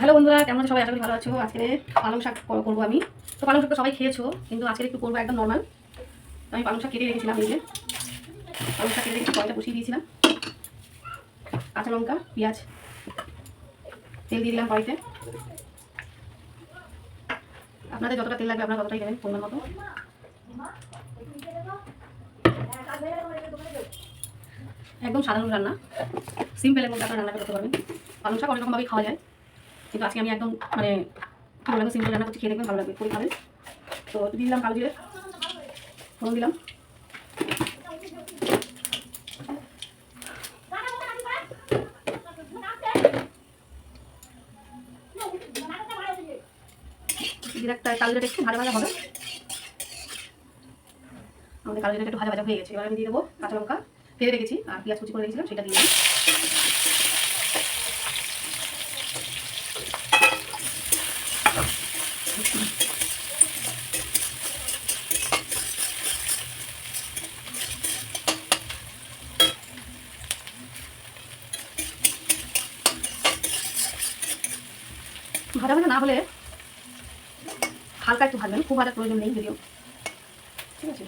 Hello বন্ধুরা, কেমন আছো সবাই? আশা করি ভালো আছো। আজকে পালং শাক করবো আমি। তো পালং শাকটা সবাই খেয়েছো, কিন্তু আজকে একটু করবো একদম নর্মাল। তো আমি পালং শাক কেটে রেখেছিলাম, এই যে পালং শাক কেটে রেখে কড়াইটা বসিয়ে দিয়েছিলাম। কাঁচা লঙ্কা, পেঁয়াজ, তেল দিয়ে দিলাম কড়াইতে। আপনাদের যতটা তেল লাগবে আপনারা ততটাই দেবেন পরিমাণ মতো। একদম সাধারণ রান্না, সিম্পলের মধ্যে আপনারা রান্নাটা করতে পারবেন। পালং শাক অনেক রকমভাবেই খাওয়া যায়, কিন্তু আজকে আমি একদম কী বলবো, সিম্পল রান্না করছি, খেয়ে দেখবেন ভালো লাগবে, খুবই খাবেন। তো দিয়ে দিলাম কালো জিরে, ফোড়ন দিলাম। কালো জিরাটা একটু ভাজা ভাজা হবে, আমাদের কালো জিরাটা একটু ভাজা ভাজা হয়ে গেছে। এবার আমি দিয়ে দেবো কাঁচা লঙ্কা ফেলে রেখেছি, আর পেঁয়াজ কুচি করে রেখেছিলাম সেটা দিয়ে দিই। ভাজা ভাজা না হলে হালকা একটু ভাজবেন, খুব ভাজার প্রয়োজন নেই যদিও, ঠিক আছে।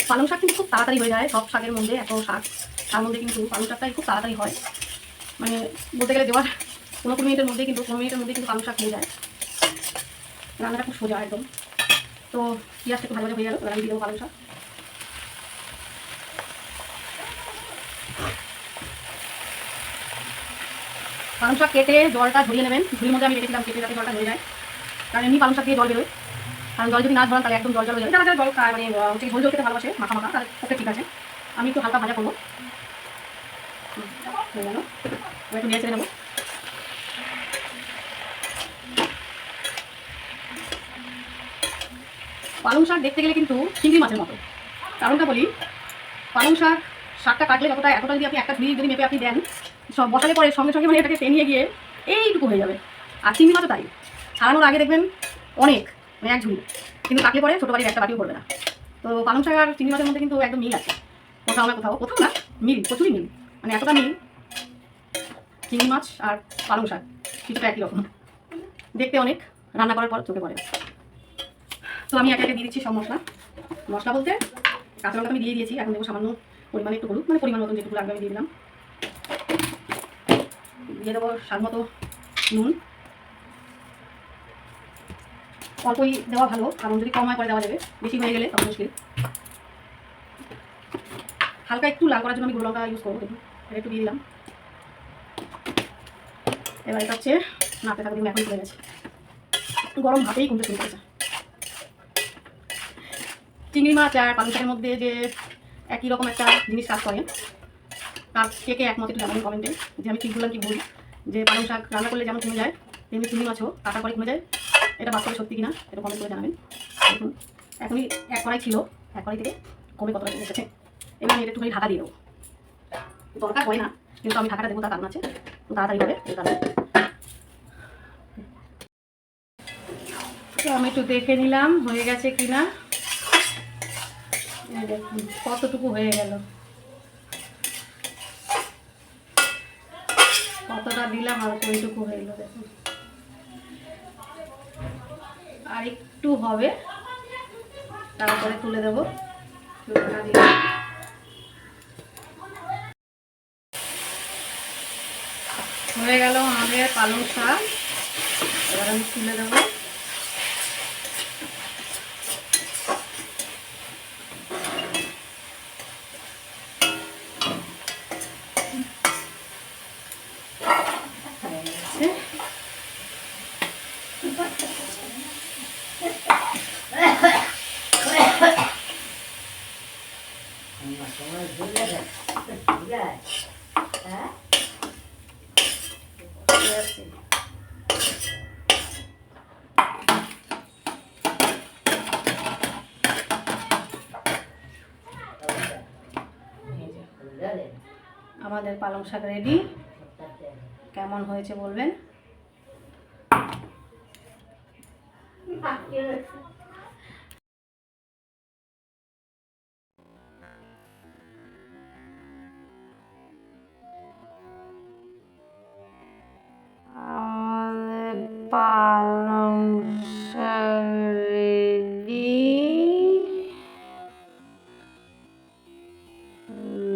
পালং শাক কিন্তু খুব তাড়াতাড়ি হয়ে যায়, সব শাকের মধ্যে এত শাক, তার মধ্যে কিন্তু পালং শাকটাই খুব তাড়াতাড়ি হয়। মানে বলতে গেলে দেওয়ার 15 মিনিটের মধ্যে কিন্তু 15 মিনিটের মধ্যে কিন্তু পালং শাক হয়ে যায়। রান্নাটা খুব সোজা একদম। তো পেঁয়াজটা একটু ভালো ভাজা হয়ে গেল, এবার আমি দিয়ে দেবো পালং শাক। পালং শাক কেটে জলটা ঝরিয়ে নেবেন, ঝুড়ির মধ্যে আমি রেখেছিলাম কেটে, যাতে জলটা ঝরে যায়। কারণ এমনি পালং শাক দিয়ে জল বেরোয়, কারণ জল যদি না ঝরান তাহলে একদম জল জল হয়ে যাবে। যারা যারা জল খায়, মানে হচ্ছে ঝোল ঝোল খেতে ভালোবাসে, মাখা মাখা, তাহলে ওকে ঠিক আছে। আমি একটু হালকা ভাজা করবো, হয়ে গেল। আমি একটু নিয়ে ছেড়ে নেবো। পালং শাক দেখতে গেলে কিন্তু চিংড়ি মাছের মতো। কারণটা বলি, পালং শাক শাকটা কাটলে যতটা, এতটা যদি আপনি একটা ঝুড়ি যদি মেপে আপনি দেন, সব বসালে পরে সঙ্গে সঙ্গে মানে এটাকে টেনিয়ে গিয়ে এইটুকু হয়ে যাবে। আর চিংড়ি মাছও তাই, ছাড়ানোর আগে দেখবেন অনেক, মানে এক ঝুড়ি, কিন্তু কাটলে পরে ছোটো বাড়ির একটা বাটিও পড়বে না। তো পালং শাক আর চিংড়ি মাছের মধ্যে কিন্তু একদম মিল আছে, কোথাও না কোথাও, কোথাও না মিল, প্রচুরই মিল, মানে এতটা মিল। চিংড়ি মাছ আর পালং শাক কিছুটা একই রকম দেখতে, অনেক রান্না করার পর চোখে পড়ে। তো আমি একে একে দিয়ে দিচ্ছি সব মশলা। মশলা বলতে কাঁচা লঙ্কা আমি দিয়ে দিয়েছি, এখন দেবো সামান্য পরিমাণে একটু হলুদ, মানে পরিমাণ মতন যেটুকু লাগবে আমি দিয়ে দিলাম। দিয়ে দেবো স্বাদ মতো নুন, অল্পই দেওয়া ভালো, কারণ যদি কম হয় পরে দেওয়া যাবে, বেশি হয়ে গেলে তখন মুশকিল। হালকা একটু লাল করার জন্য আমি গুঁড়ো লঙ্কা ইউজ করবো, দেখুন এটা একটু দিয়ে দিলাম। এবার এটা হচ্ছে নাড়তে থাকবে, এখন চলে গেছে, গরম ভাতেই কমতে শুরু করেছে। চিংড়ি মাছ আর পালং শাকের মধ্যে যে একই রকম একটা জিনিস কাজ করে, তার কে কে একমত একটু জানাবেন কমেন্টে, যে আমি ঠিক বললাম কি ভুল। যে পালং শাক রান্না করলে যেমন কমে যায়, তেমনি চিংড়ি মাছও কাটার পরে কমে যায়, এটা বাস্তবে সত্যি কিনা এটা কমেন্ট করে জানাবেন। দেখুন এখনই এক কড়াই ছিল, এক কড়াই থেকে কমে কতটা কমে গেছে। এবার আমি এটা একটুখানি ঢাকা দিয়ে দেবো, দরকার হয় না কিন্তু আমি ঢাকাটা দেবো, তার কারণ আছে, তো তাড়াতাড়ি হবে এই কারণে। তো আমি একটু দেখে নিলাম হয়ে গেছে কিনা, দেখুন কতটুকু হয়ে গেল, কতটা দিলাম আর কতটুকু হয়ে গেল দেখুন। আর একটু হবে, তারপরে তুলে দেবো। হয়ে গেল আমাদের পালং শাক, এবার আমি তুলে দেবো। আমাদের পালং শাক রেডি, কেমন হয়েছে বলবেন। পালং শাক রেডি।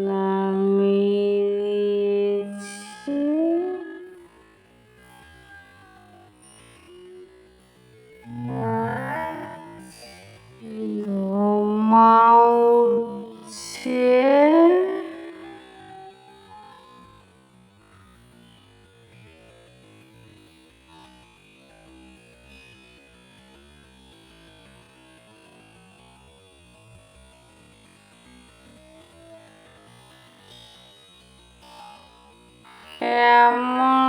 নামিয়ে দিয়েছি। ঘুমাচ্ছে। কেমন